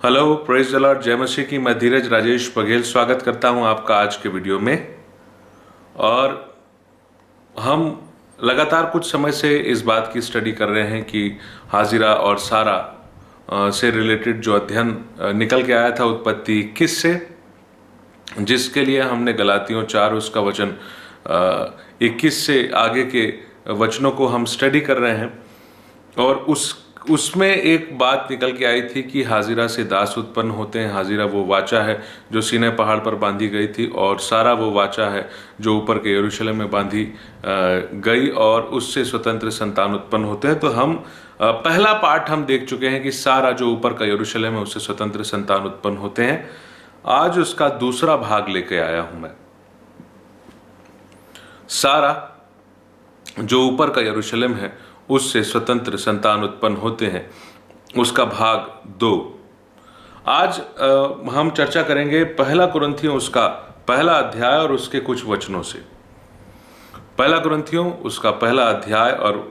Hello, praise the Lord, जय मसीह की। मैं धीरज राजेश बघेल स्वागत करता हूं आपका आज के वीडियो में। और हम लगातार कुछ समय से इस बात की स्टडी कर रहे हैं कि हाजिरा और सारा से रिलेटेड जो अध्ययन निकल के आया था उत्पत्ति 21 से, जिसके लिए हमने गलातियों 4 उसका वचन 21 से आगे के वचनों को हम स्टडी कर रहे हैं। और उसमें एक बात निकल के आई थी कि हाजिरा से दास उत्पन्न होते हैं। हाजिरा वो वाचा है जो सीनै पहाड़ पर बांधी गई थी, और सारा वो वाचा है जो ऊपर के यरूशलेम में बांधी गई, और उससे स्वतंत्र संतान उत्पन्न होते हैं। तो हम पहला पार्ट हम देख चुके हैं कि सारा जो ऊपर का यरूशलेम है उससे स्वतंत्र संतान उत्पन्न होते हैं। आज उसका दूसरा भाग लेके आया हूं मैं। सारा जो ऊपर का यरूशलेम है उससे स्वतंत्र संतान उत्पन्न होते हैं, उसका भाग 2। आज हम चर्चा करेंगे पहला कुरिन्थियों उसका पहला अध्याय और उसके कुछ वचनों से। पहला कुरिन्थियों उसका पहला अध्याय और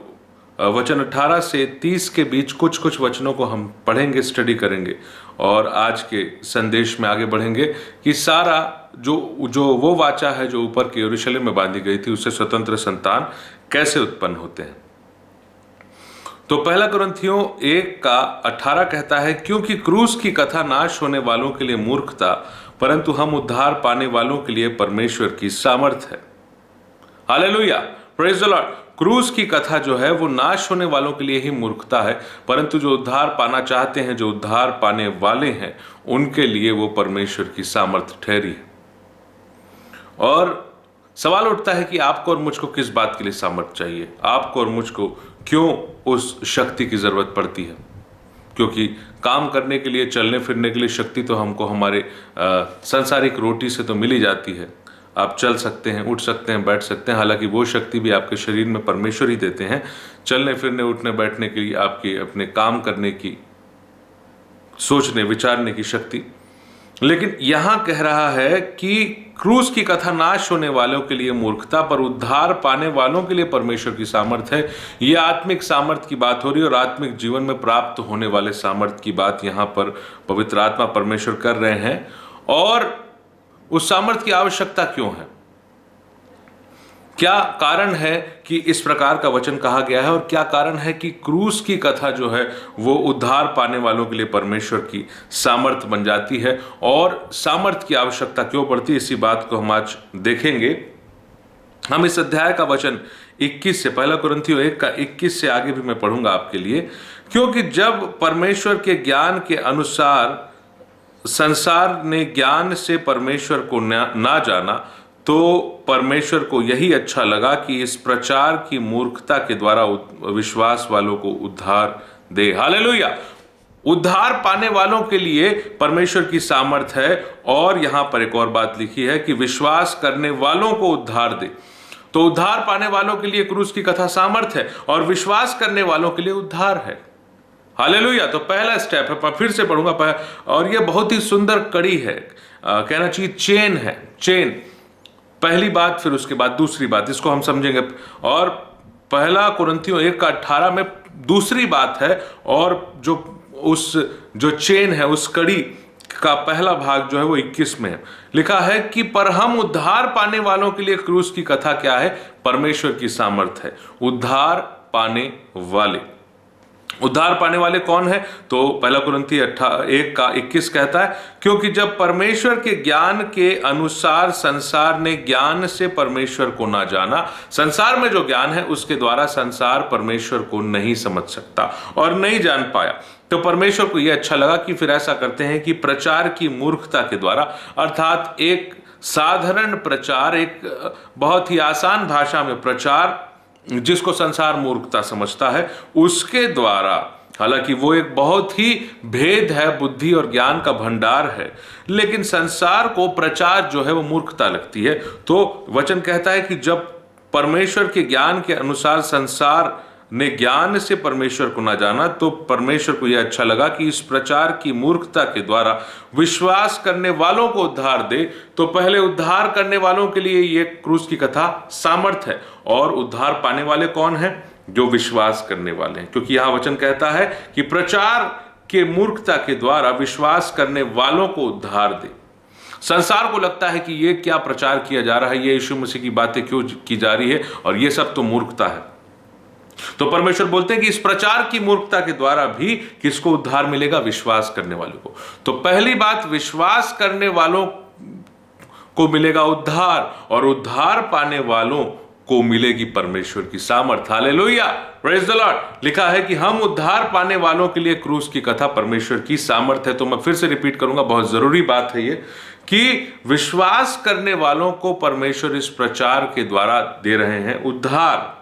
वचन 18 से 30 के बीच कुछ वचनों को हम पढ़ेंगे, स्टडी करेंगे, और आज के संदेश में आगे बढ़ेंगे कि सारा जो वो वाचा है जो ऊपर के यरूशलेम में बांधी गई थी उससे स्वतंत्र संतान कैसे उत्पन्न होते हैं। तो पहला कुरिन्थियों 1:18 कहता है, क्योंकि क्रूस की कथा नाश होने वालों के लिए मूर्खता, परंतु हम उद्धार पाने वालों के लिए परमेश्वर की सामर्थ है। Hallelujah, praise the Lord. क्रूस की कथा जो है वो नाश होने वालों के लिए ही मूर्खता है, परंतु जो उद्धार पाना चाहते हैं, जो उद्धार पाने वाले हैं, उनके लिए वो परमेश्वर की सामर्थ ठहरी है। और सवाल उठता है कि आपको और मुझको किस बात के लिए सामर्थ चाहिए, आपको और मुझको क्यों उस शक्ति की जरूरत पड़ती है। क्योंकि काम करने के लिए, चलने फिरने के लिए शक्ति तो हमको हमारे सांसारिक रोटी से तो मिल ही जाती है। आप चल सकते हैं, उठ सकते हैं, बैठ सकते हैं, हालांकि वो शक्ति भी आपके शरीर में परमेश्वर ही देते हैं। चलने फिरने, उठने बैठने के लिए आपकी अपने काम करने की, सोचने विचारने की शक्ति। लेकिन यहां कह रहा है कि क्रूस की कथा नाश होने वालों के लिए मूर्खता, पर उद्धार पाने वालों के लिए परमेश्वर की सामर्थ है। यह आत्मिक सामर्थ की बात हो रही है, और आत्मिक जीवन में प्राप्त होने वाले सामर्थ की बात यहां पर पवित्र आत्मा परमेश्वर कर रहे हैं। और उस सामर्थ की आवश्यकता क्यों है, क्या कारण है कि इस प्रकार का वचन कहा गया है, और क्या कारण है कि क्रूस की कथा जो है वो उद्धार पाने वालों के लिए परमेश्वर की सामर्थ बन जाती है, और सामर्थ की आवश्यकता क्यों पड़ती है, इसी बात को हम आज देखेंगे। हम इस अध्याय का वचन 21 से, पहला कुरिन्थियों 1:21 से आगे भी मैं पढ़ूंगा आपके लिए। क्योंकि जब परमेश्वर के ज्ञान के अनुसार संसार ने ज्ञान से परमेश्वर को ना जाना, तो परमेश्वर को यही अच्छा लगा कि इस प्रचार की मूर्खता के द्वारा विश्वास वालों को उद्धार दे। हालेलुया। उद्धार पाने वालों के लिए परमेश्वर की सामर्थ है। और यहां पर एक और बात लिखी है कि विश्वास करने वालों को उद्धार दे। तो उद्धार पाने वालों के लिए क्रूस की कथा सामर्थ है, और विश्वास करने वालों के लिए उद्धार है। हालेलुया। तो पहला स्टेप है, फिर से पढ़ूंगा, और यह बहुत ही सुंदर कड़ी है, कहना चाहिए चेन है, चेन। पहली बात, फिर उसके बाद दूसरी बात, इसको हम समझेंगे। और पहला कुरिन्थियों 1:18 में दूसरी बात है, और जो चेन है, उस कड़ी का पहला भाग जो है वो 21 में है। लिखा है कि पर हम उद्धार पाने वालों के लिए क्रूस की कथा क्या है, परमेश्वर की सामर्थ है। उद्धार पाने वाले, उद्धार पाने वाले कौन है? तो पहला कुरिन्थियों 1:21 कहता है, क्योंकि जब परमेश्वर के ज्ञान के अनुसार संसार ने ज्ञान से परमेश्वर को ना जाना, संसार में जो ज्ञान है उसके द्वारा संसार परमेश्वर को नहीं समझ सकता और नहीं जान पाया। तो परमेश्वर को यह अच्छा लगा कि फिर ऐसा करते हैं कि प्रचार की मूर्खता के द्वारा, अर्थात एक साधारण प्रचार, एक बहुत ही आसान भाषा में प्रचार जिसको संसार मूर्खता समझता है, उसके द्वारा, हालांकि वो एक बहुत ही भेद है, बुद्धि और ज्ञान का भंडार है, लेकिन संसार को प्रचार जो है वो मूर्खता लगती है। तो वचन कहता है कि जब परमेश्वर के ज्ञान के अनुसार संसार ने ज्ञान से परमेश्वर को ना जाना, तो परमेश्वर को यह अच्छा लगा कि इस प्रचार की मूर्खता के द्वारा विश्वास करने वालों को उद्धार दे। तो पहले उद्धार करने वालों के लिए ये क्रूस की कथा सामर्थ है, और उद्धार पाने वाले कौन है? जो विश्वास करने वाले हैं। क्योंकि यहां वचन कहता है कि प्रचार के मूर्खता के द्वारा विश्वास करने वालों को उद्धार दे। संसार को लगता है कि ये क्या प्रचार किया जा रहा है, ये यीशु मसीह की बातें क्यों की जा रही है, और ये सब तो मूर्खता है। तो परमेश्वर बोलते हैं कि इस प्रचार की मूर्खता के द्वारा भी किसको उद्धार मिलेगा? विश्वास करने वालों को। तो पहली बात, विश्वास करने वालों को मिलेगा उद्धार, और उद्धार पाने वालों को मिलेगी परमेश्वर की सामर्थ। Hallelujah, praise the Lord. लिखा है कि हम उद्धार पाने वालों के लिए क्रूस की कथा परमेश्वर की सामर्थ है। तो मैं फिर से रिपीट करूंगा, बहुत जरूरी बात है ये, कि विश्वास करने वालों को परमेश्वर इस प्रचार के द्वारा दे रहे हैं उद्धार,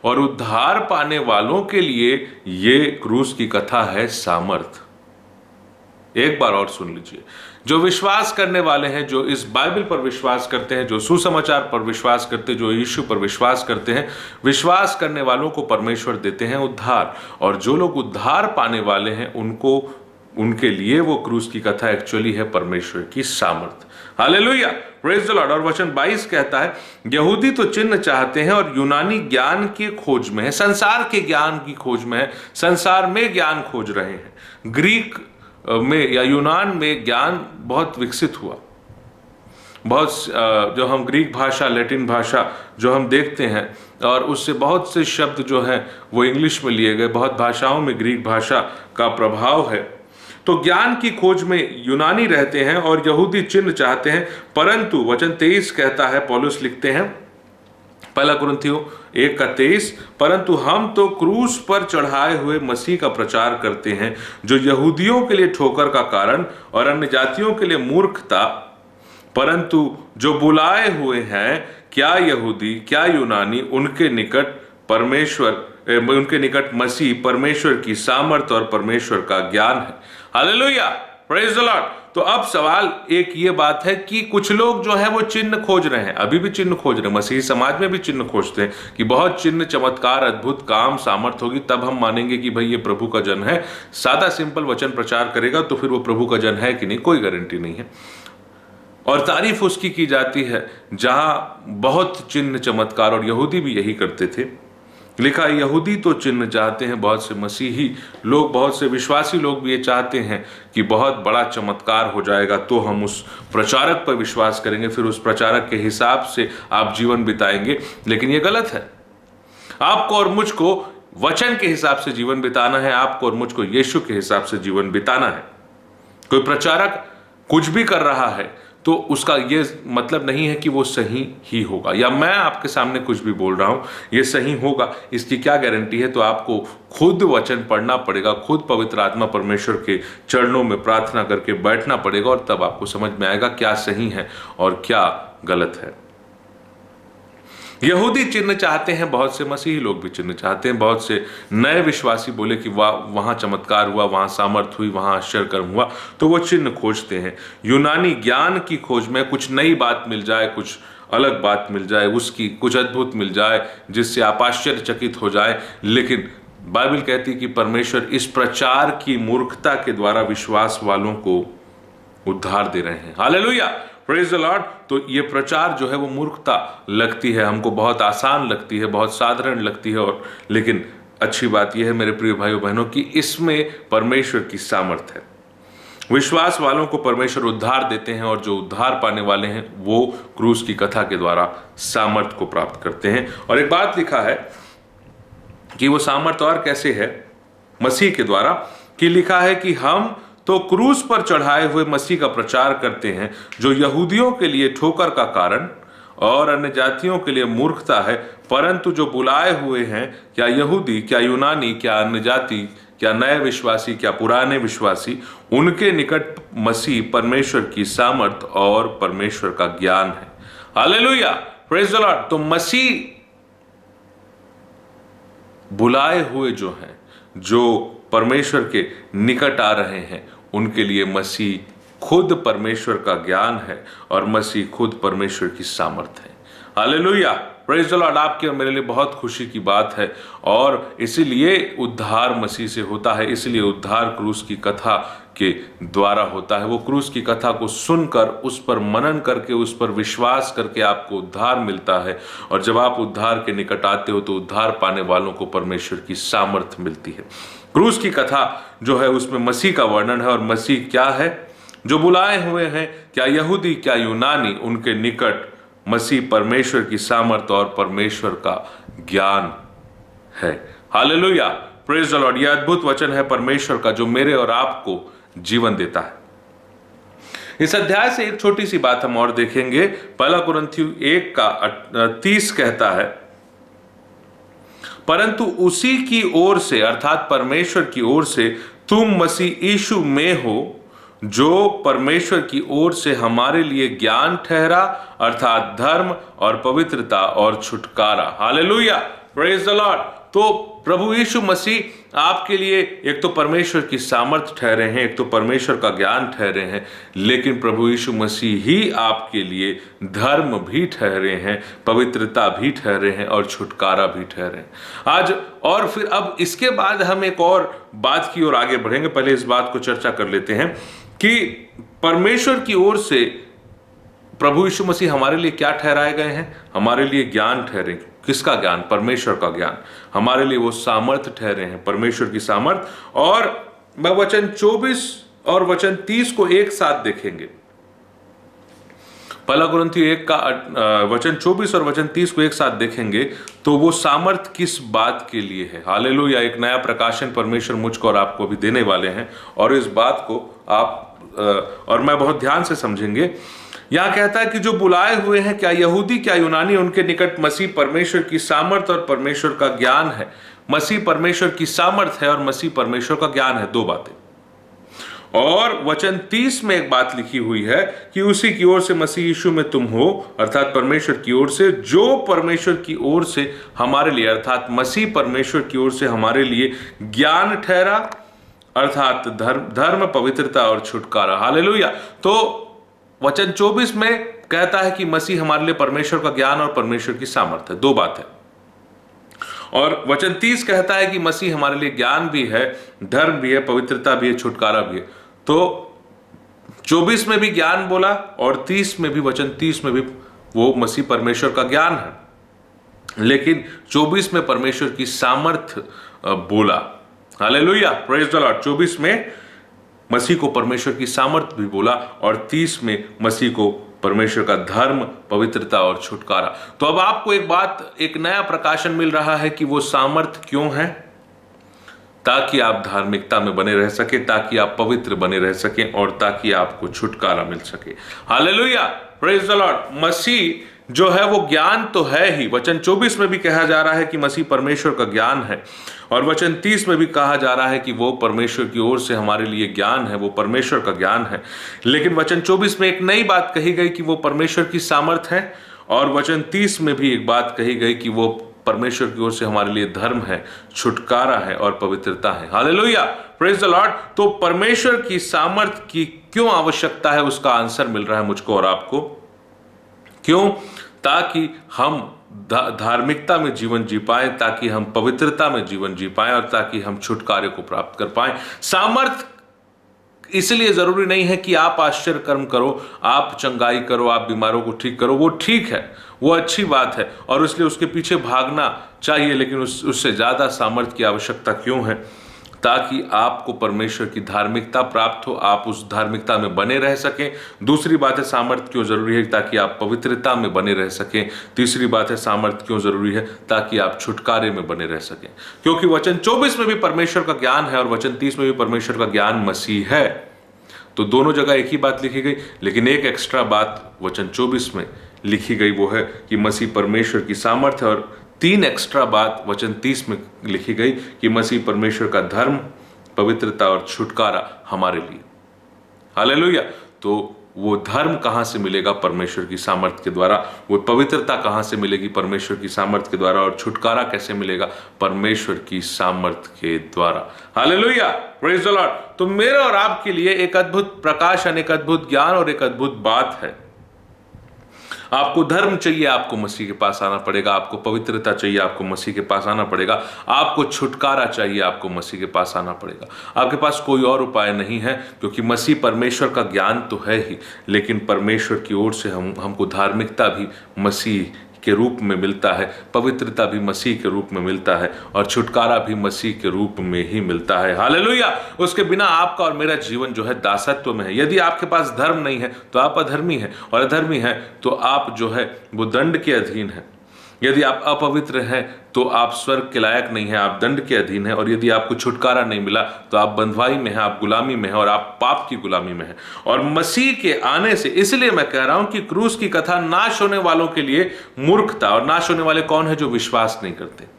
और उद्धार पाने वालों के लिए ये क्रूस की कथा है सामर्थ। एक बार और सुन लीजिए, जो विश्वास करने वाले हैं, जो इस बाइबल पर विश्वास करते हैं, जो सुसमाचार पर विश्वास करते हैं, जो यीशु पर विश्वास करते हैं, विश्वास करने वालों को परमेश्वर देते हैं उद्धार, और जो लोग उद्धार पाने वाले हैं उनको, उनके लिए वो क्रूस की कथा एक्चुअली है परमेश्वर की सामर्थ। Hallelujah, praise the Lord. और वचन 22 कहता है, यहूदी तो चिन्ह चाहते हैं और यूनानी ज्ञान की खोज में है, संसार के ज्ञान की खोज में है, संसार में ज्ञान खोज रहे हैं। ग्रीक में या यूनान में ज्ञान बहुत विकसित हुआ, बहुत जो हम ग्रीक भाषा, लैटिन भाषा जो हम देखते हैं, और उससे बहुत से शब्द जो हैं वो इंग्लिश में लिए गए, बहुत भाषाओं में ग्रीक भाषा का प्रभाव है। तो ज्ञान की खोज में यूनानी रहते हैं और यहूदी चिन्ह चाहते हैं, परंतु वचन 23 कहता है, पौलुस लिखते हैं, पहला कुरिन्थियों 1:23, परंतु हम तो क्रूस पर चढ़ाए हुए मसीह का प्रचार करते हैं, जो यहूदियों के लिए ठोकर का कारण और अन्य जातियों के लिए मूर्खता, परंतु जो बुलाए हुए हैं, क्या यहूदी क्या यूनानी, उनके निकट परमेश्वर, उनके निकट मसीह परमेश्वर की सामर्थ और परमेश्वर का ज्ञान है। Hallelujah, praise the Lord. तो अब सवाल एक ये बात है कि कुछ लोग जो है वो चिन्ह खोज रहे हैं, अभी भी चिन्ह खोज रहे हैं, मसीही समाज में भी चिन्ह खोजते हैं कि बहुत चिन्ह, चमत्कार, अद्भुत काम, सामर्थ होगी तब हम मानेंगे कि भाई ये प्रभु का जन है। सादा सिंपल वचन प्रचार करेगा तो फिर वो प्रभु का जन है कि नहीं, कोई गारंटी नहीं है। और तारीफ उसकी की जाती है जहां बहुत चिन्ह, चमत्कार, और यहूदी भी यही करते थे। लिखा है, यहूदी तो चिन्ह चाहते हैं, बहुत से मसीही लोग, बहुत से विश्वासी लोग भी ये चाहते हैं कि बहुत बड़ा चमत्कार हो जाएगा तो हम उस प्रचारक पर विश्वास करेंगे, फिर उस प्रचारक के हिसाब से आप जीवन बिताएंगे। लेकिन ये गलत है। आपको और मुझको वचन के हिसाब से जीवन बिताना है, आपको और मुझको यीशु के हिसाब से जीवन बिताना है। कोई प्रचारक कुछ भी कर रहा है तो उसका ये मतलब नहीं है कि वो सही ही होगा, या मैं आपके सामने कुछ भी बोल रहा हूं ये सही होगा, इसकी क्या गारंटी है? तो आपको खुद वचन पढ़ना पड़ेगा, खुद पवित्र आत्मा परमेश्वर के चरणों में प्रार्थना करके बैठना पड़ेगा, और तब आपको समझ में आएगा क्या सही है और क्या गलत है। यहूदी चिन्ह चाहते हैं, बहुत से मसीही लोग भी चिन्ह चाहते हैं, बहुत से नए विश्वासी बोले कि वहां चमत्कार हुआ, वहां सामर्थ हुई, वहां आश्चर्यकर्म हुआ, तो वो चिन्ह खोजते हैं। यूनानी ज्ञान की खोज में कुछ नई बात मिल जाए, कुछ अलग बात मिल जाए, उसकी कुछ अद्भुत मिल जाए जिससे आप आश्चर्यचकित हो जाए। लेकिन बाइबल कहती है कि परमेश्वर इस प्रचार की मूर्खता के द्वारा विश्वास वालों को उद्धार दे रहे हैं। Hallelujah, praise the Lord. तो ये प्रचार जो है वो मूर्खता लगती है, हमको बहुत आसान लगती है, बहुत साधारण लगती है, और लेकिन अच्छी बात यह है मेरे प्रिय भाइयों बहनों कि इसमें परमेश्वर की सामर्थ है। विश्वास वालों को परमेश्वर उद्धार देते हैं, और जो उद्धार पाने वाले हैं वो क्रूस की कथा के द्वारा सामर्थ को प्राप्त करते हैं। और एक बात लिखा है कि वो सामर्थ और कैसे है, मसीह के द्वारा, कि लिखा है कि हम तो क्रूस पर चढ़ाए हुए मसीह का प्रचार करते हैं, जो यहूदियों के लिए ठोकर का कारण और अन्य जातियों के लिए मूर्खता है, परंतु जो बुलाए हुए हैं, क्या यहूदी क्या यूनानी क्या अन्य जाति क्या नए विश्वासी क्या पुराने विश्वासी, उनके निकट मसीह परमेश्वर की सामर्थ और परमेश्वर का ज्ञान है। Hallelujah, praise the Lord. तो मसीह बुलाए हुए जो हैं, जो परमेश्वर के निकट आ रहे हैं, उनके लिए मसीह खुद परमेश्वर का ज्ञान है और मसीह खुद परमेश्वर की सामर्थ है। Hallelujah, praise the Lord. आपके और मेरे लिए बहुत खुशी की बात है, और इसीलिए उद्धार मसीह से होता है, इसलिए उद्धार क्रूस की कथा के द्वारा होता है। वो क्रूस की कथा को सुनकर, उस पर मनन करके, उस पर विश्वास करके आपको उद्धार मिलता है, और जब आप उद्धार के निकट आते हो तो उद्धार पाने वालों को परमेश्वर की सामर्थ मिलती है। क्रूस की कथा जो है उसमें मसीह का वर्णन है, और मसीह क्या है? जो बुलाए हुए हैं, क्या यहूदी क्या यूनानी, उनके निकट मसीह परमेश्वर की सामर्थ और परमेश्वर का ज्ञान है। Hallelujah, praise the Lord. यह अद्भुत वचन है परमेश्वर का जो मेरे और आपको जीवन देता है। इस अध्याय से एक छोटी सी बात हम और देखेंगे। पहला कुरिन्थियों 1:30 कहता है, परंतु उसी की ओर से अर्थात परमेश्वर की ओर से तुम मसीह यीशु में हो, जो परमेश्वर की ओर से हमारे लिए ज्ञान ठहरा, अर्थात धर्म और पवित्रता और छुटकारा। Hallelujah, praise the Lord. तो प्रभु यीशु मसीह आपके लिए एक तो परमेश्वर की सामर्थ ठहरे हैं, एक तो परमेश्वर का ज्ञान ठहरे हैं, लेकिन प्रभु यीशु मसीह ही आपके लिए धर्म भी ठहरे हैं, पवित्रता भी ठहरे हैं और छुटकारा भी ठहरे हैं आज। और फिर अब इसके बाद हम एक और बात की ओर आगे बढ़ेंगे। पहले इस बात को चर्चा कर लेते हैं कि परमेश्वर की ओर से प्रभु यीशु मसीह हमारे लिए क्या ठहराए गए हैं? हमारे लिए ज्ञान ठहरे। किसका ज्ञान? परमेश्वर का ज्ञान। हमारे लिए वो सामर्थ ठहरे हैं, परमेश्वर की सामर्थ। और मैं वचन 24 और वचन 30 को एक साथ देखेंगे। पहला कुरिन्थियों 1 का वचन 24 और वचन 30 को एक साथ देखेंगे तो वो सामर्थ किस बात के लिए है। हालेलुया, एक नया प्रकाशन परमेश्वर मुझको और आपको भी देने वाले हैं, और इस बात को आप और मैं बहुत ध्यान से समझेंगे। यहां कहता है कि जो बुलाए हुए हैं, क्या यहूदी क्या यूनानी, उनके निकट मसीह परमेश्वर की सामर्थ और परमेश्वर का ज्ञान है। मसीह परमेश्वर की सामर्थ है और मसीह परमेश्वर का ज्ञान है, दो बातें। और वचन 30 में एक बात लिखी हुई है कि उसी की ओर से मसीह यीशु में तुम हो, अर्थात परमेश्वर की ओर से, जो परमेश्वर की ओर से हमारे लिए, अर्थात मसीह परमेश्वर की ओर से हमारे लिए ज्ञान ठहरा, अर्थात धर्म पवित्रता और छुटकारा। हालेलुया। तो वचन 24 में कहता है कि मसीह हमारे लिए परमेश्वर का ज्ञान और परमेश्वर की सामर्थ है, दो बात है। और वचन 30 कहता है कि मसीह हमारे लिए ज्ञान भी है, धर्म भी है, पवित्रता भी है, छुटकारा भी है। तो 24 में भी ज्ञान बोला और 30 में भी, वचन 30 में भी वो मसीह परमेश्वर का ज्ञान है, लेकिन 24 में परमेश्वर की सामर्थ बोला। Hallelujah, praise the Lord. 24 में मसीह को परमेश्वर की सामर्थ भी बोला और 30 में मसीह को परमेश्वर का धर्म, पवित्रता और छुटकारा। तो अब आपको एक बात, एक नया प्रकाशन मिल रहा है कि वो सामर्थ क्यों है? ताकि आप धार्मिकता में बने रह सके, ताकि आप पवित्र बने रह सके और ताकि आपको छुटकारा मिल सके। Hallelujah, praise the Lord. मसीह जो है वो ज्ञान तो है ही। वचन 24 में भी कहा जा रहा है कि मसीह परमेश्वर का ज्ञान है, और वचन 30 में भी कहा जा रहा है कि वो परमेश्वर की ओर से हमारे लिए ज्ञान है, वो परमेश्वर का ज्ञान है। लेकिन वचन 24 में एक नई बात कही गई कि वो परमेश्वर की सामर्थ है, और वचन 30 में भी एक बात कही गई कि वो परमेश्वर की ओर से हमारे लिए धर्म है, छुटकारा है और पवित्रता है। Hallelujah, praise the Lord. तो परमेश्वर की सामर्थ की क्यों आवश्यकता है, उसका आंसर मिल रहा है मुझको और आपको। क्यों? ताकि हम धार्मिकता में जीवन जी पाए, ताकि हम पवित्रता में जीवन जी पाए और ताकि हम छुटकारे को प्राप्त कर पाए। सामर्थ इसलिए जरूरी नहीं है कि आप आश्चर्य कर्म करो, आप चंगाई करो, आप बीमारों को ठीक करो। वो ठीक है, वो अच्छी बात है और इसलिए उसके पीछे भागना चाहिए, लेकिन उससे ज्यादा सामर्थ की आवश्यकता क्यों है? ताकि आपको परमेश्वर की धार्मिकता प्राप्त हो, आप उस धार्मिकता में बने रह सकें। दूसरी बात है सामर्थ क्यों जरूरी है? ताकि आप पवित्रता में बने रह सकें। तीसरी बात है सामर्थ क्यों जरूरी है? ताकि आप छुटकारे में बने रह सकें। क्योंकि वचन 24 में भी परमेश्वर का ज्ञान है और वचन 30 में भी परमेश्वर का ज्ञान मसीह है। तो दोनों जगह एक ही बात लिखी गई, लेकिन एक एक्स्ट्रा बात वचन 24 में लिखी गई, वो है कि मसीह परमेश्वर की सामर्थ है, और 3 एक्स्ट्रा बात वचन 30 में लिखी गई कि मसीह परमेश्वर का धर्म, पवित्रता और छुटकारा हमारे लिए। हालेलुया। तो वो धर्म कहां से मिलेगा? परमेश्वर की सामर्थ के द्वारा। वो पवित्रता कहां से मिलेगी? परमेश्वर की सामर्थ के द्वारा। और छुटकारा कैसे मिलेगा? परमेश्वर की सामर्थ के द्वारा। Hallelujah, praise the Lord. तो मेरे और आपके लिए एक अद्भुत प्रकाशन, एक अद्भुत ज्ञान और एक अद्भुत बात है। आपको धर्म चाहिए, आपको मसीह के पास आना पड़ेगा। आपको पवित्रता चाहिए, आपको मसीह के पास आना पड़ेगा। आपको छुटकारा चाहिए, आपको मसीह के पास आना पड़ेगा। आपके पास कोई और उपाय नहीं है, क्योंकि मसीह परमेश्वर का ज्ञान तो है ही, लेकिन परमेश्वर की ओर से हमको धार्मिकता भी मसीह के रूप में मिलता है, पवित्रता भी मसीह के रूप में मिलता है, और छुटकारा भी मसीह के रूप में ही मिलता है। हालेलुया। उसके बिना आपका और मेरा जीवन जो है दासत्व में है। यदि आपके पास धर्म नहीं है तो आप अधर्मी हैं, और अधर्मी हैं तो आप जो है वो दंड के अधीन हैं। यदि आप अपवित्र हैं तो आप स्वर्ग के लायक नहीं हैं, आप दंड के अधीन हैं। और यदि आपको छुटकारा नहीं मिला तो आप बंधुआई में हैं, आप गुलामी में हैं, और आप पाप की गुलामी में हैं। और मसीह के आने से, इसलिए मैं कह रहा हूं कि क्रूस की कथा नाश होने वालों के लिए मूर्खता। और नाश होने वाले कौन है? जो विश्वास नहीं करते।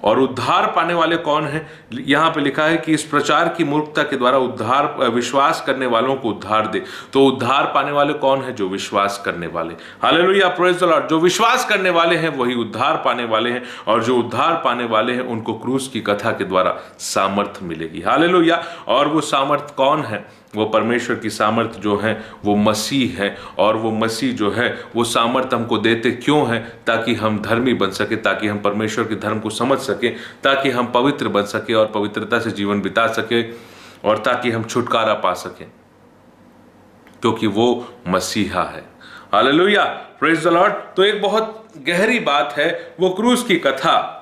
और उद्धार पाने वाले कौन हैं? यहां पे लिखा है कि इस प्रचार की मूर्खता के द्वारा उद्धार, विश्वास करने वालों को उद्धार दे। तो उद्धार पाने वाले कौन है? जो विश्वास करने वाले। Hallelujah, praise the Lord. जो विश्वास करने वाले हैं वही उद्धार पाने वाले हैं, और जो उद्धार पाने वाले हैं उनको क्रूस की कथा के द्वारा सामर्थ मिलेगी। हालेलुया। और वो सामर्थ कौन है? वो परमेश्वर की सामर्थ जो है वो मसीह है। और वो मसीह जो है वो सामर्थ हमको देते क्यों है? ताकि हम धर्मी बन सके, ताकि हम परमेश्वर के धर्म को समझ सके, ताकि हम पवित्र बन सके और पवित्रता से जीवन बिता सके, और ताकि हम छुटकारा पा सके, क्योंकि वो मसीहा है। Hallelujah, praise the Lord. तो एक बहुत गहरी बात है वो क्रूस की कथा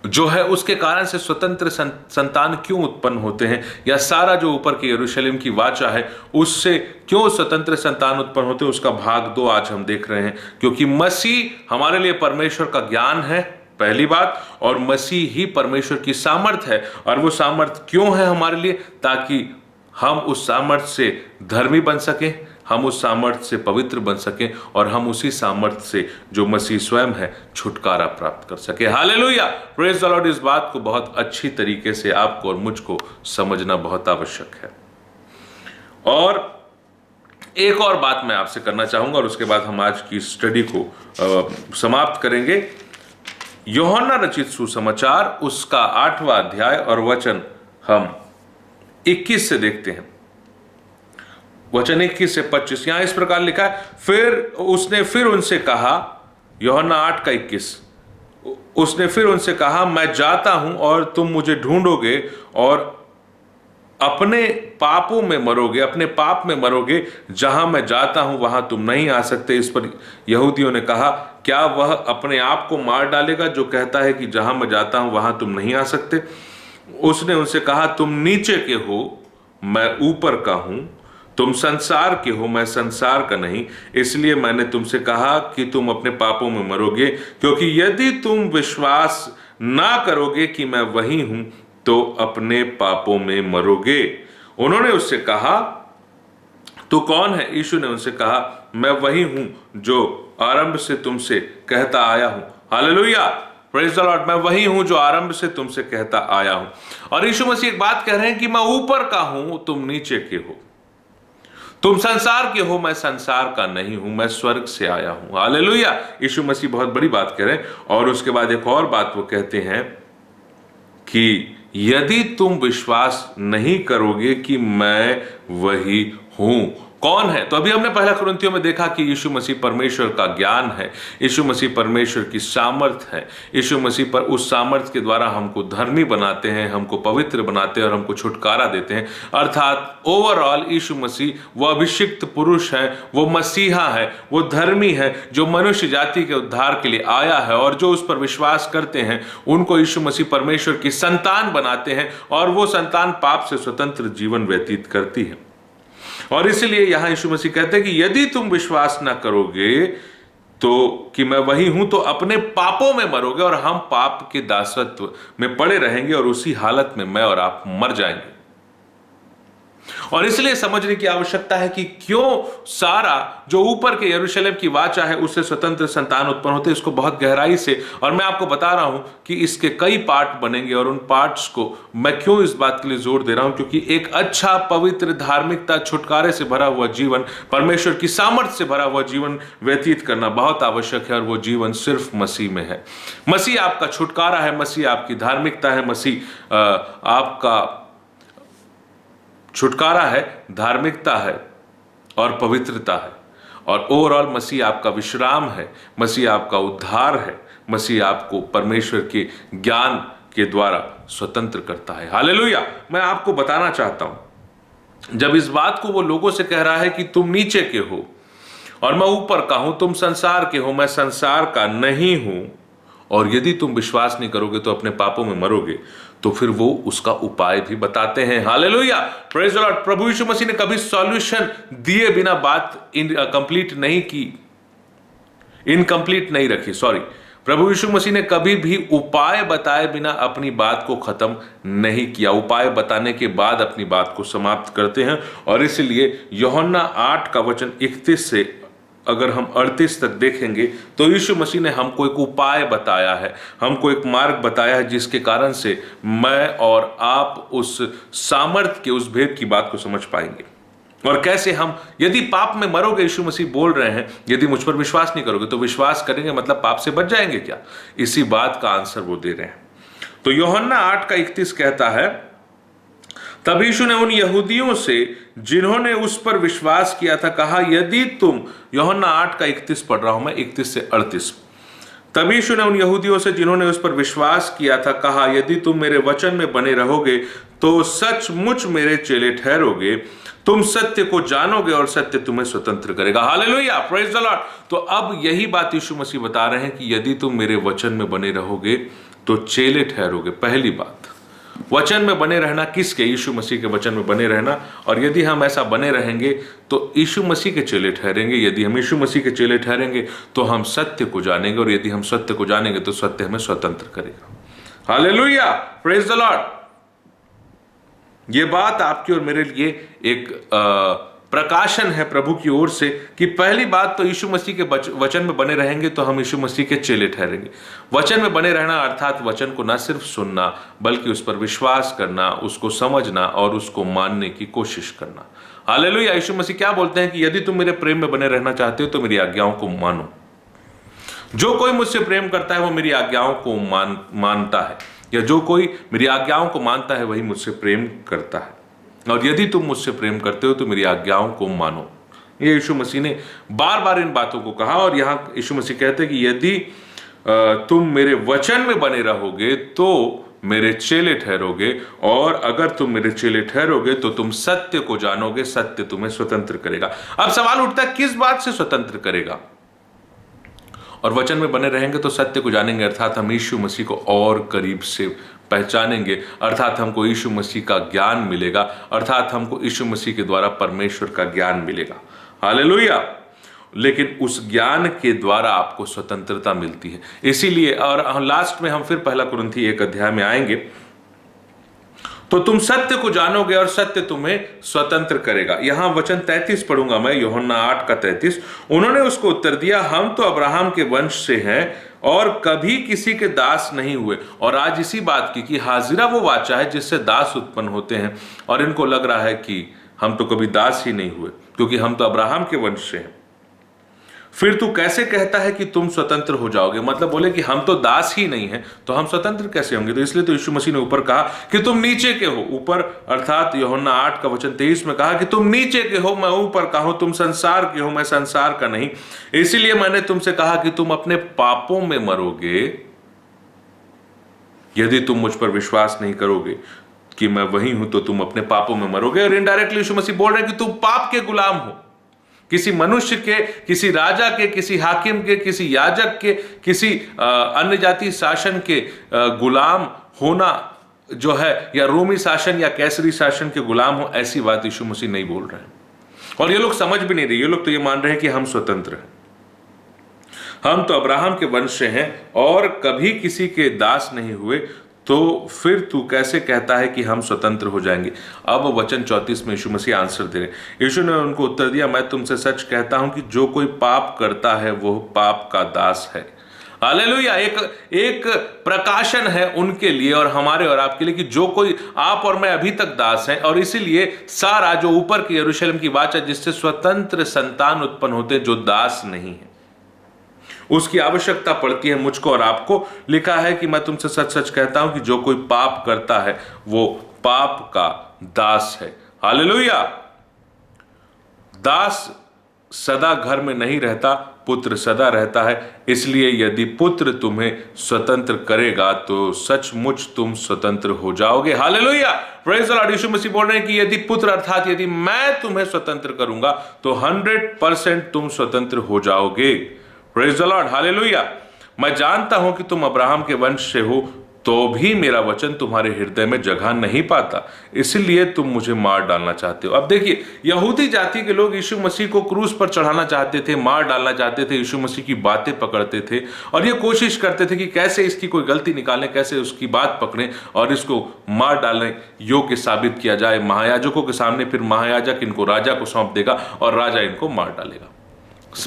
जो है, उसके कारण से स्वतंत्र संतान क्यों उत्पन्न होते हैं, या सारा जो ऊपर की यरूशलेम की वाचा है उससे क्यों स्वतंत्र संतान उत्पन्न होते हैं, उसका भाग 2 आज हम देख रहे हैं। क्योंकि मसीह हमारे लिए परमेश्वर का ज्ञान है, पहली बात, और मसीह ही परमेश्वर की सामर्थ है। और वो सामर्थ क्यों है हमारे लिए? ताकि हम उस सामर्थ से धर्मी बन सकें, हम उस सामर्थ से पवित्र बन सकें, और हम उसी सामर्थ से जो मसीह स्वयं है छुटकारा प्राप्त कर सके। Hallelujah, praise the Lord. इस बात को बहुत अच्छी तरीके से आपको और मुझको समझना बहुत आवश्यक है। और एक और बात मैं आपसे करना चाहूंगा, और उसके बाद हम आज की स्टडी को समाप्त करेंगे। यूहन्ना रचित सुसमाचार उसका 8वां अध्याय और वचन हम 21 से देखते हैं। वचन 21 से 25 यहां इस प्रकार लिखा है, फिर उसने उनसे कहा, यूहन्ना 8:21, उसने फिर उनसे कहा, मैं जाता हूं और तुम मुझे ढूंढोगे और अपने पापों में मरोगे, अपने पाप में मरोगे। जहां मैं जाता हूं वहां तुम नहीं आ सकते। इस पर यहूदियों ने कहा, क्या वह अपने आप को मार डालेगा जो कहता है कि जहां मैं जाता हूं वहां तुम नहीं आ सकते? उसने उनसे कहा, तुम नीचे के हो, मैं ऊपर का हूं। तुम संसार के हो, मैं संसार का नहीं। इसलिए मैंने तुमसे कहा कि तुम अपने पापों में मरोगे, क्योंकि यदि तुम विश्वास ना करोगे कि मैं वही हूं तो अपने पापों में मरोगे। उन्होंने उससे कहा, तू कौन है? यीशु ने उनसे कहा, मैं वही हूं जो आरंभ से तुमसे कहता आया हूं। Hallelujah, praise the Lord. मैं वही हूं जो आरंभ से तुमसे कहता आया हूं। और यीशु मसीह एक बात कह रहे हैं कि मैं ऊपर का हूं, तुम नीचे के हो। तुम संसार के हो, मैं संसार का नहीं हूं, मैं स्वर्ग से आया हूं। हालेलुया, यीशु मसीह बहुत बड़ी बात कह रहे हैं। और उसके बाद एक और बात वो कहते हैं कि यदि तुम विश्वास नहीं करोगे कि मैं वही हूं। कौन है? तो अभी हमने पहला कुरिन्थियों में देखा कि यीशु मसीह परमेश्वर का ज्ञान है, यीशु मसीह परमेश्वर की सामर्थ है। यीशु मसीह पर उस सामर्थ के द्वारा हमको धर्मी बनाते हैं, हमको पवित्र बनाते हैं और हमको छुटकारा देते हैं। अर्थात ओवरऑल यीशु मसीह वो अभिषिक्त पुरुष है, वो मसीहा है, वो धर्मी है जो मनुष्य जाति के उद्धार के लिए आया है। और जो उस पर विश्वास करते हैं उनको यीशु मसीह परमेश्वर की संतान बनाते हैं, और वो संतान पाप से स्वतंत्र जीवन व्यतीत करती है। और इसलिए यहां यीशु मसीह कहते हैं कि यदि तुम विश्वास ना करोगे तो कि मैं वही हूं तो अपने पापों में मरोगे, और हम पाप के दासत्व में पड़े रहेंगे, और उसी हालत में मैं और आप मर जाएंगे। और इसलिए समझने की आवश्यकता है कि क्यों सारा जो ऊपर के यरूशलेम की वाचा है उससे स्वतंत्र संतान उत्पन्न होते हैं, इसको बहुत गहराई से। और मैं आपको बता रहा हूं कि इसके कई पार्ट बनेंगे, और उन पार्ट्स को मैं क्यों इस बात के लिए जोर दे रहा हूं, क्योंकि एक अच्छा पवित्र धार्मिकता, छुटकारे से भरा हुआ जीवन, परमेश्वर की सामर्थ्य से भरा हुआ जीवन व्यतीत करना बहुत आवश्यक है। और वो जीवन सिर्फ मसीह में है। मसीह आपका छुटकारा है, मसीह आपकी धार्मिकता है, मसीह आपका छुटकारा है, धार्मिकता है और पवित्रता है। और ओवरऑल मसीह आपका विश्राम है, मसीह आपका उद्धार है, मसीह आपको परमेश्वर के ज्ञान के द्वारा स्वतंत्र करता है। हालेलुया। मैं आपको बताना चाहता हूं, जब इस बात को वो लोगों से कह रहा है कि तुम नीचे के हो और मैं ऊपर का हूं, तुम संसार के हो, मैं संसार का नहीं हूं, और यदि तुम विश्वास नहीं करोगे तो अपने पापों में मरोगे। तो फिर वो उसका उपाय भी बताते हैं। Hallelujah, praise the Lord. प्रभु यीशु मसीह ने कभी सॉल्यूशन दिए बिना बात कंप्लीट नहीं की, इनकम्प्लीट नहीं रखी, सॉरी। प्रभु यीशु मसीह ने कभी भी उपाय बताए बिना अपनी बात को खत्म नहीं किया। उपाय बताने के बाद अपनी बात को समाप्त करते हैं। और इसलिए यूहन्ना 8 का वचन 31 से अगर हम 38 तक देखेंगे तो यीशु मसीह ने हमको एक उपाय बताया है, हमको एक मार्ग बताया है, जिसके कारण से मैं और आप उस सामर्थ के, उस भेद की बात को समझ पाएंगे। और कैसे हम, यदि पाप में मरोगे, यीशु मसीह बोल रहे हैं, यदि मुझ पर विश्वास नहीं करोगे, तो विश्वास करेंगे मतलब पाप से बच जाएंगे क्या? इसी बात का आंसर वो दे रहे हैं। तो यूहन्ना 8 का 31 कहता है, तब यीशु ने उन यहूदियों से जिन्होंने उस पर विश्वास किया था कहा, यदि तुम, यूहन्ना 8 का 31 पढ़ रहा हूं मैं, 31 से 38। तब यीशु ने उन यहूदियों से जिन्होंने उस पर विश्वास किया था कहा, यदि तुम मेरे वचन में बने रहोगे तो सचमुच मेरे चेले ठहरोगे, तुम सत्य को जानोगे और सत्य तुम्हें स्वतंत्र करेगा। Hallelujah, praise the Lord. तो अब यही बात यीशु मसीह बता रहे हैं कि यदि तुम मेरे वचन में बने रहोगे तो चेले ठहरोगे। पहली बात, वचन में बने रहना किसके? यीशु मसीह के वचन में बने रहना। और यदि हम ऐसा बने रहेंगे तो यीशु मसीह के चेले ठहरेंगे। यदि हम यीशु मसीह के चेले ठहरेंगे तो हम सत्य को जानेंगे, और यदि हम सत्य को जानेंगे तो सत्य हमें स्वतंत्र करेगा। Hallelujah, praise the Lord. ये बात आपकी और मेरे लिए एक प्रकाशन है प्रभु की ओर से कि पहली बात तो यीशु मसीह के वचन में बने रहेंगे तो हम यीशु मसीह के चेले ठहरेंगे। वचन में बने रहना अर्थात वचन को न सिर्फ सुनना बल्कि उस पर विश्वास करना, उसको समझना और उसको मानने की कोशिश करना। हालेलुया। यीशु मसीह क्या बोलते हैं कि यदि तुम मेरे प्रेम में बने रहना चाहते हो तो मेरी आज्ञाओं को मानो। जो कोई मुझसे प्रेम करता है वो मेरी आज्ञाओं को मानता है, या जो कोई मेरी आज्ञाओं को मानता है वही मुझसे प्रेम करता है। और यदि तुम मुझसे प्रेम करते हो तो मेरी आज्ञाओं को मानो। ये यीशु मसीह ने बार बार इन बातों को कहा। और यहां यीशु मसीह कहते हैं कि यदि तुम मेरे वचन में बने रहोगे तो मेरे चेले ठहरोगे, और अगर तुम मेरे चेले ठहरोगे तो तुम सत्य को जानोगे, सत्य तुम्हें स्वतंत्र करेगा। अब सवाल उठता है किस बात से स्वतंत्र करेगा? और वचन में बने रहेंगे तो सत्य को जानेंगे, अर्थात हम यीशु मसीह को और करीब से पहचानेंगे, अर्थात हमको यीशु मसीह का ज्ञान मिलेगा, अर्थात हमको यीशु मसीह के द्वारा परमेश्वर का ज्ञान मिलेगा। हालेलुया। लेकिन उस ज्ञान के द्वारा आपको स्वतंत्रता मिलती है। इसीलिए, और लास्ट में हम फिर 1 कुरिन्थी 1 अध्याय में आएंगे, तो तुम सत्य को जानोगे और सत्य तुम्हें स्वतंत्र करेगा। यहां वचन 33 पढ़ूंगा मैं, यूहन्ना 8 का 33। उन्होंने उसको उत्तर दिया, हम तो अब्राहम के वंश से हैं और कभी किसी के दास नहीं हुए। और आज इसी बात की कि हाजिरा वो वाचा है जिससे दास उत्पन्न होते हैं, और इनको लग रहा है कि हम तो कभी दास ही नहीं हुए क्योंकि हम तो अब्राहम के वंश से हैं। फिर तू कैसे कहता है कि तुम स्वतंत्र हो जाओगे? मतलब बोले कि हम तो दास ही नहीं हैं तो हम स्वतंत्र कैसे होंगे? तो इसलिए तो यीशु मसीह ने ऊपर कहा कि तुम नीचे के हो। ऊपर अर्थात यूहन्ना 8 का वचन 23 में कहा कि तुम नीचे के हो, मैं ऊपर का हूं, तुम संसार के हो, मैं संसार का नहीं। इसीलिए मैंने तुमसे कहा कि तुम अपने पापों में मरोगे यदि तुम मुझ पर विश्वास नहीं करोगे कि मैं वही हूं, तो तुम अपने पापों में मरोगे। और इनडायरेक्टली यीशु मसीह बोल रहे हैं कि तुम पाप के गुलाम हो। किसी मनुष्य के, किसी राजा के, किसी हाकिम के, किसी याजक के, किसी अन्य जाति शासन के गुलाम होना जो है, या रोमी शासन या कैसरी शासन के गुलाम हो, ऐसी बात यीशु मसीह नहीं बोल रहे हैं। और ये लोग समझ भी नहीं रहे। ये लोग तो ये मान रहे हैं कि हम स्वतंत्र हैं, हम तो अब्राहम के वंश से हैं और कभी किसी के दास नहीं हुए, तो फिर तू कैसे कहता है कि हम स्वतंत्र हो जाएंगे? अब वचन 34 में यीशु मसीह आंसर दे रहे। यीशु ने उनको उत्तर दिया, मैं तुमसे सच कहता हूं कि जो कोई पाप करता है वो पाप का दास है। हालेलुया। एक प्रकाशन है उनके लिए और हमारे और आपके लिए कि जो कोई, आप और मैं अभी तक दास हैं, और इसीलिए सारा जो ऊपर की यरूशलेम की वाचा जिससे स्वतंत्र संतान उत्पन्न होते हैं, जो दास नहीं है, उसकी आवश्यकता पड़ती है मुझको और आपको। लिखा है कि मैं तुमसे सच सच कहता हूं कि जो कोई पाप करता है वो पाप का दास है। हालेलुया। दास सदा घर में नहीं रहता, पुत्र सदा रहता है। इसलिए यदि पुत्र तुम्हें स्वतंत्र करेगा तो सचमुच तुम स्वतंत्र हो जाओगे। Hallelujah, praise the Lord. Yeshu मसीह बोल रहे हैं कि यदि पुत्र अर्थात यदि मैं तुम्हें स्वतंत्र करूंगा तो 100% तुम स्वतंत्र हो जाओगे। Praise the Lord, hallelujah. मैं जानता हूं कि तुम अब्राहम के वंश से हो, तो भी मेरा वचन तुम्हारे हृदय में जगह नहीं पाता, इसलिए तुम मुझे मार डालना चाहते हो। अब देखिए, यहूदी जाति के लोग यीशु मसीह को क्रूस पर चढ़ाना चाहते थे, मार डालना चाहते थे, यीशु मसीह की बातें पकड़ते थे और ये कोशिश करते थे कि कैसे इसकी कोई गलती निकालें, कैसे उसकी बात पकड़ें और इसको मार डालने योग्य साबित किया जाए। महायाजकों के सामने फिर महायाजक इनको राजा को सौंप देगा और राजा इनको मार डालेगा,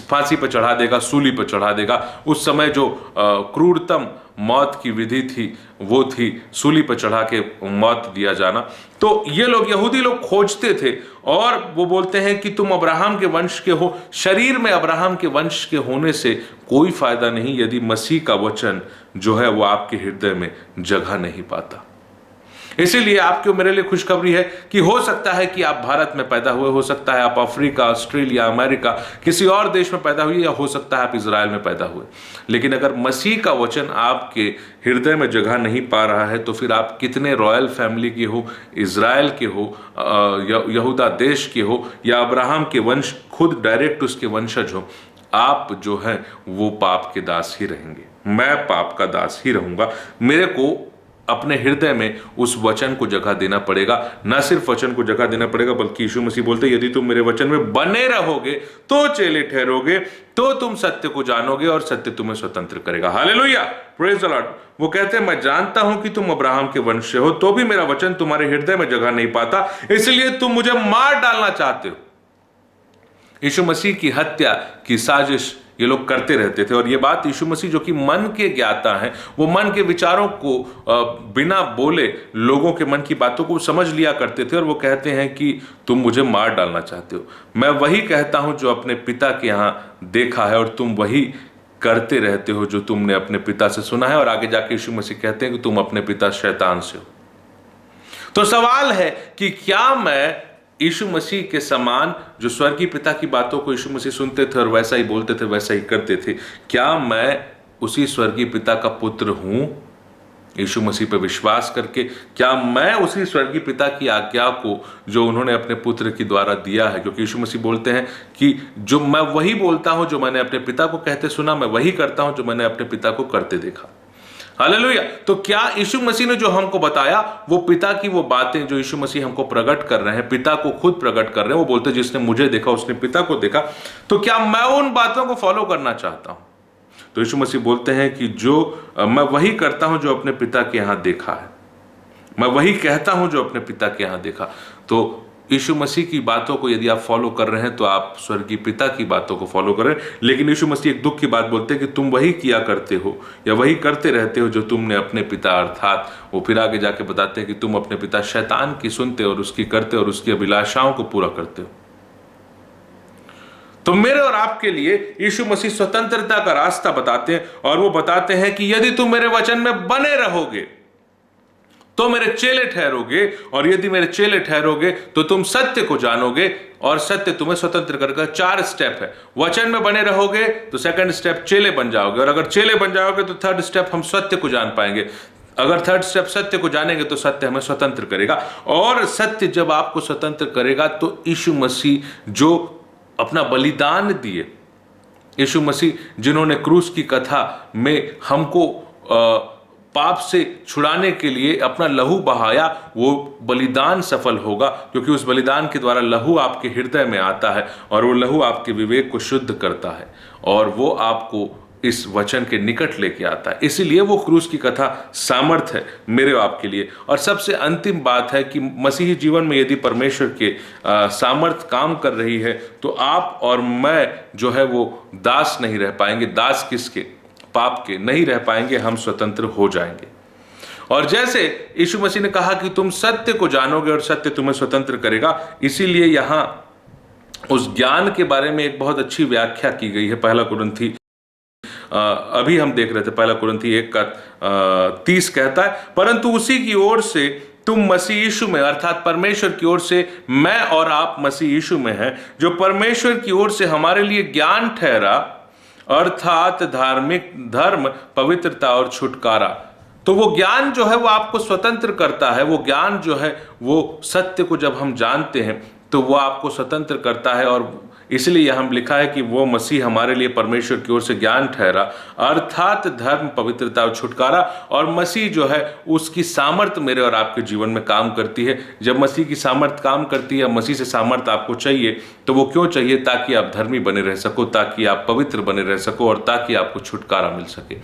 फांसी पर चढ़ा देगा, सूली पर चढ़ा देगा। उस समय जो क्रूरतम मौत की विधि थी वो थी सूली पर चढ़ा के मौत दिया जाना। तो ये लोग, यहूदी लोग खोजते थे और वो बोलते हैं कि तुम अब्राहम के वंश के हो। शरीर में अब्राहम के वंश के होने से कोई फायदा नहीं यदि मसीह का वचन जो है वो आपके हृदय में जगह नहीं पाता। इसीलिए आपके मेरे लिए खुशखबरी है कि हो सकता है कि आप भारत में पैदा हुए, हो सकता है आप अफ्रीका, ऑस्ट्रेलिया, अमेरिका, किसी और देश में पैदा हुए, या हो सकता है आप इजराइल में पैदा हुए, लेकिन अगर मसीह का वचन आपके हृदय में जगह नहीं पा रहा है तो फिर आप कितने रॉयल फैमिली के हो, इजराइल के हो, यहूदा देश के हो या अब्राहम के वंश, खुद डायरेक्ट उसके वंशज हो, आप जो है वो पाप के दास ही रहेंगे। मैं पाप का दास ही रहूंगा। मेरे को अपने हृदय में उस वचन को जगह देना पड़ेगा। न सिर्फ वचन को जगह देना पड़ेगा बल्कि यीशु मसीह बोलते हैं, यदि तुम मेरे वचन में बने रहोगे तो चेले ठहरोगे, तो तुम सत्य को जानोगे और सत्य तुम्हें स्वतंत्र करेगा। Hallelujah, praise the Lord. वो कहते हैं, मैं जानता हूं कि तुम अब्राहम के वंश से हो, तो भी मेरा वचन तुम्हारे हृदय में जगह नहीं पाता, इसलिए तुम मुझे मार डालना चाहते हो। यीशु मसीह की हत्या की साजिश ये लोग करते रहते थे और ये बात यीशु मसीह जो कि मन के ज्ञाता हैं, वो मन के विचारों को बिना बोले लोगों के मन की बातों को समझ लिया करते थे और वो कहते हैं कि तुम मुझे मार डालना चाहते हो। मैं वही कहता हूं जो अपने पिता के यहां देखा है और तुम वही करते रहते हो जो तुमने अपने पिता से सुना है। और आगे जाके यीशु मसीह कहते हैं कि तुम अपने पिता शैतान से हो। तो सवाल है कि क्या मैं यीशु मसीह के समान, जो स्वर्गीय पिता की बातों को यीशु मसीह सुनते थे और वैसा ही बोलते थे, वैसा ही करते थे, क्या मैं उसी स्वर्गीय पिता का पुत्र हूं? यीशु मसीह पर विश्वास करके क्या मैं उसी स्वर्गीय पिता की आज्ञा को जो उन्होंने अपने पुत्र के द्वारा दिया है, क्योंकि यीशु मसीह बोलते हैं कि जो मैं वही बोलता हूं जो मैंने अपने पिता को कहते सुना, मैं वही करता हूं जो मैंने अपने पिता को करते देखा। हालेलुया। तो क्या यीशु मसीह ने जो हमको बताया वो पिता की वो बातें जो यीशु मसीह हमको प्रकट कर रहे हैं, पिता को खुद प्रकट कर रहे हैं, वो बोलते हैं जिसने मुझे देखा उसने पिता को देखा, तो क्या मैं उन बातों को फॉलो करना चाहता हूं? तो यीशु मसीह बोलते हैं कि जो मैं वही करता हूं जो अपने पिता के यहां देखा है, मैं वही कहता हूं जो अपने पिता के यहां देखा। तो यीशु मसीह की बातों को यदि आप फॉलो कर रहे हैं तो आप स्वर्गीय पिता की बातों को फॉलो कर रहे हैं। लेकिन यीशु मसीह एक दुख की बात बोलते हैं कि तुम वही किया करते हो या वही करते रहते हो जो तुमने अपने पिता, अर्थात वो फिर आगे जाके बताते हैं कि तुम अपने पिता शैतान की सुनते और उसकी करते और उसकी अभिलाषाओं को पूरा करते हो। तो मेरे और आपके लिए यीशु मसीह स्वतंत्रता का रास्ता बताते हैं और वो बताते हैं कि यदि तुम मेरे वचन में बने रहोगे तो मेरे चेले ठहरोगे, और यदि मेरे चेले ठहरोगे तो तुम सत्य को जानोगे और सत्य तुम्हें स्वतंत्र करेगा। 4 स्टेप है। वचन में बने रहोगे तो सेकंड स्टेप चेले बन जाओगे, और अगर चेले बन जाओगे तो थर्ड स्टेप हम सत्य को जान पाएंगे। अगर थर्ड स्टेप सत्य को जानेंगे तो सत्य हमें स्वतंत्र करेगा, और सत्य जब आपको स्वतंत्र करेगा तो यीशु मसीह जो अपना बलिदान दिए, यीशु मसीह जिन्होंने क्रूस की कथा में हमको पाप से छुड़ाने के लिए अपना लहू बहाया, वो बलिदान सफल होगा, क्योंकि उस बलिदान के द्वारा लहू आपके हृदय में आता है और वो लहू आपके विवेक को शुद्ध करता है और वो आपको इस वचन के निकट लेके आता है। इसीलिए वो क्रूस की कथा सामर्थ है मेरे आपके लिए। और सबसे अंतिम बात है कि मसीही जीवन में यदि परमेश्वर के सामर्थ काम कर रही है तो आप और मैं जो है वो दास नहीं रह पाएंगे। दास किसके? पाप के नहीं रह पाएंगे, हम स्वतंत्र हो जाएंगे। और जैसे यीशु मसीह ने कहा कि तुम सत्य को जानोगे और सत्य तुम्हें स्वतंत्र करेगा, इसीलिए यहां उस ज्ञान के बारे में एक बहुत अच्छी व्याख्या की गई है। पहला कुरिन्थी अभी हम देख रहे थे, पहला कुरिन्थी 1:30 कहता है, परंतु उसी की ओर से तुम मसीह यीशु में अर्थात परमेश्वर की ओर से, मैं और आप मसीह यीशु में हैं, जो परमेश्वर की ओर से हमारे लिए ज्ञान ठहरा, अर्थात धार्मिक धर्म, पवित्रता और छुटकारा। तो वो ज्ञान जो है वो आपको स्वतंत्र करता है। वो ज्ञान जो है वो सत्य को जब हम जानते हैं तो वो आपको स्वतंत्र करता है। और इसलिए यहां लिखा है कि वो मसीह हमारे लिए परमेश्वर की ओर से ज्ञान ठहरा, अर्थात धर्म, पवित्रता और छुटकारा। और मसीह जो है उसकी सामर्थ्य मेरे और आपके जीवन में काम करती है। जब मसीह की सामर्थ्य काम करती है, मसीह से सामर्थ्य आपको चाहिए, तो वो क्यों चाहिए? ताकि आप धर्मी बने रह सको, ताकि आप पवित्र बने रह सको और ताकि आपको छुटकारा मिल सके।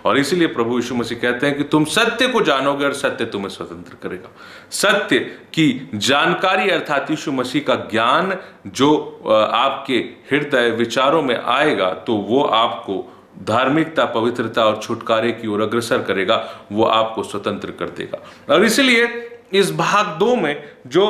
और इसीलिए प्रभु यीशु मसीह कहते हैं कि तुम सत्य को जानोगे और सत्य तुम्हें स्वतंत्र करेगा। सत्य की जानकारी अर्थात यीशु मसीह का ज्ञान जो आपके हृदय विचारों में आएगा, तो वो आपको धार्मिकता, पवित्रता और छुटकारे की ओर अग्रसर करेगा, वो आपको स्वतंत्र कर देगा। और इसलिए इस भाग 2 में जो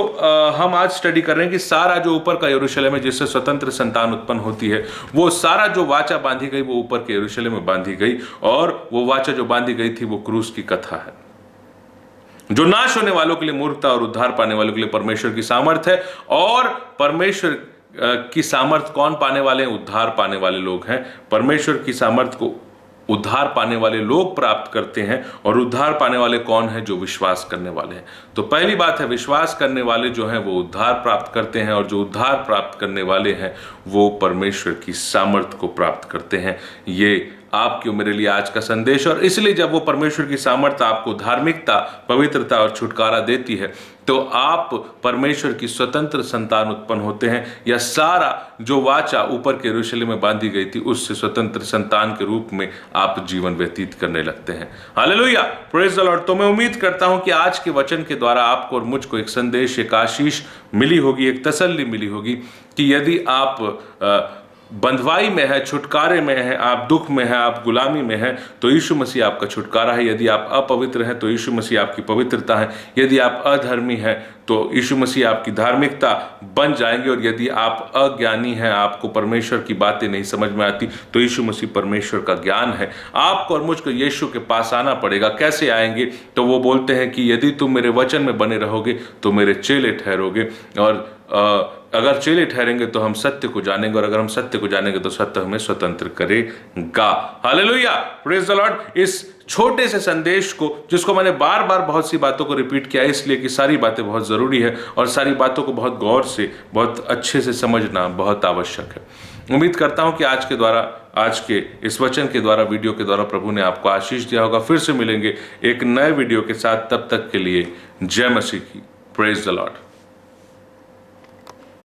हम आज स्टडी कर रहे हैं कि सारा जो ऊपर का यरूशलेम है जिससे स्वतंत्र संतान उत्पन्न होती है, वो सारा जो वाचा बांधी गई वो ऊपर के यरूशलेम में बांधी गई। और वो वाचा जो बांधी गई थी वो क्रूस की कथा है, जो नाश होने वालों के लिए मूर्खता और उद्धार पाने वालों के लिए परमेश्वर की सामर्थ है। और परमेश्वर की सामर्थ कौन पाने वाले हैं? उद्धार पाने वाले लोग हैं। परमेश्वर की सामर्थ को उद्धार पाने वाले लोग प्राप्त करते हैं। और उद्धार पाने वाले कौन है? जो विश्वास करने वाले हैं। तो पहली बात है, विश्वास करने वाले जो हैं वो उद्धार प्राप्त करते हैं, और जो उद्धार प्राप्त करने वाले हैं वो परमेश्वर की सामर्थ को प्राप्त करते हैं। ये आपके मेरे लिए आज का संदेश। और इसलिए जब वो परमेश्वर की सामर्थ आपको धार्मिकता, पवित्रता और छुटकारा देती है, तो आप परमेश्वर की स्वतंत्र संतान उत्पन्न होते हैं, या सारा जो वाचा ऊपर के यरूशलेम में बांधी गई थी उससे स्वतंत्र संतान के रूप में आप जीवन व्यतीत करने लगते हैं। Hallelujah, praise the Lord. तो मैं उम्मीद करता हूं कि आज के वचन के द्वारा आपको और मुझको एक संदेश, एक आशीष मिली होगी, एक तसल्ली मिली होगी कि यदि आप बंधवाई में है, छुटकारे में है, आप दुख में है, आप गुलामी में है, तो यीशु मसीह आपका छुटकारा है। यदि आप अपवित्र हैं तो यीशु मसीह आपकी पवित्रता है। यदि आप अधर्मी हैं तो यीशु मसीह आपकी धार्मिकता बन जाएंगे। और यदि आप अज्ञानी हैं, आपको परमेश्वर की बातें नहीं समझ में आती, तो यीशु मसीह परमेश्वर का ज्ञान है। आपको और मुझको यीशु के पास आना पड़ेगा। कैसे आएंगे? तो वो बोलते हैं कि यदि तुम मेरे वचन में बने रहोगे तो मेरे चेले ठहरोगे। और अगर चेले ठहरेंगे तो हम सत्य को जानेंगे, और अगर हम सत्य को जानेंगे तो सत्य हमें स्वतंत्र करेगा। Hallelujah, praise the Lord. इस छोटे से संदेश को, जिसको मैंने बार बार बहुत सी बातों को रिपीट किया, इसलिए कि सारी बातें बहुत जरूरी है और सारी बातों को बहुत गौर से, बहुत अच्छे से समझना बहुत आवश्यक है। उम्मीद करता हूं कि आज के इस वचन के द्वारा, वीडियो के द्वारा प्रभु ने आपको आशीष दिया होगा। फिर से मिलेंगे एक नए वीडियो के साथ। तब तक के लिए जय मसीह की। Praise the Lord.